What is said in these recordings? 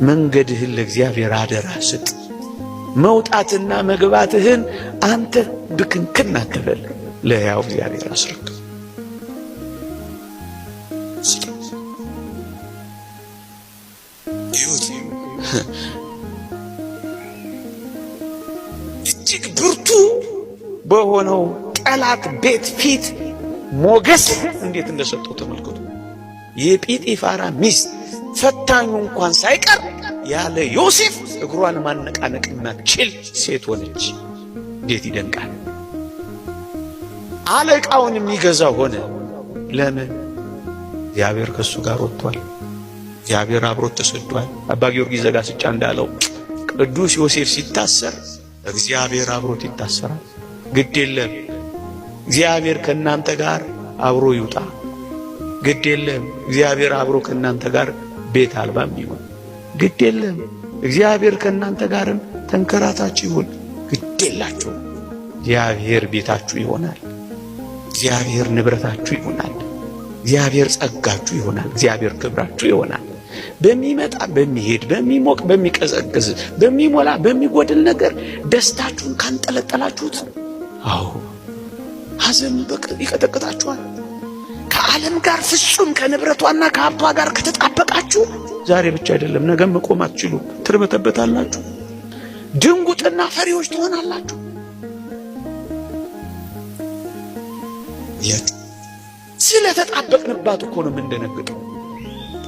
መንገድህን ለእግዚአብሔር አደራ ስጥ። መውጣትና መግባትህን አንተ ብክንክን አትበል፣ ለሕያው እግዚአብሔር አስረክብ። እጅግ ብርቱ በሆነው ጠላት ቤት ፊት ሞገስ እንዴት እንደሰጠው ተመልከቱ። የጲጢፋራ ሚስት ፈታኙ እንኳን ሳይቀር ያለ ዮሴፍ እግሯን ማነቃነቅ የማትችል ሴት ሆነች። እንዴት ይደንቃል! አለቃውን የሚገዛ ሆነ። ለምን? እግዚአብሔር ከሱ ጋር ወጥቷል። እግዚአብሔር አብሮት ተሰዷል። አባ ጊዮርጊስ ዘጋስጫ እንዳለው ቅዱስ ዮሴፍ ሲታሰር እግዚአብሔር አብሮት ይታሰራል። ግድ የለም እግዚአብሔር ከእናንተ ጋር አብሮ ይውጣ። ግድ የለም እግዚአብሔር አብሮ ከእናንተ ጋር ቤት አልባም ይሁን። ግድ የለም እግዚአብሔር ከእናንተ ጋርም ተንከራታችሁ ይሁን። ግድ የላችሁ እግዚአብሔር ቤታችሁ ይሆናል። እግዚአብሔር ንብረታችሁ ይሆናል። እግዚአብሔር ጸጋችሁ ይሆናል። እግዚአብሔር ክብራችሁ ይሆናል። በሚመጣ በሚሄድ በሚሞቅ በሚቀዘቅዝ በሚሞላ በሚጎድል ነገር ደስታችሁን ካንጠለጠላችሁት፣ አዎ ሐዘን ይቀጠቅጣችኋል። ከዓለም ጋር ፍጹም ከንብረቷና ከሀብቷ ጋር ከተጣበቃችሁ ዛሬ ብቻ አይደለም ነገም መቆም አትችሉ፣ ትርበተበታላችሁ፣ ድንጉጥና ፈሪዎች ትሆናላችሁ። ስለተጣበቅንባት እኮ ነው የምንደነግጠው።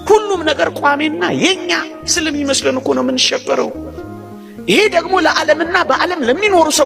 ሁሉም ነገር ቋሚና የኛ ስለሚመስለን እኮ ነው የምንሸበረው። ይሄ ደግሞ ለዓለምና በዓለም ለሚኖሩ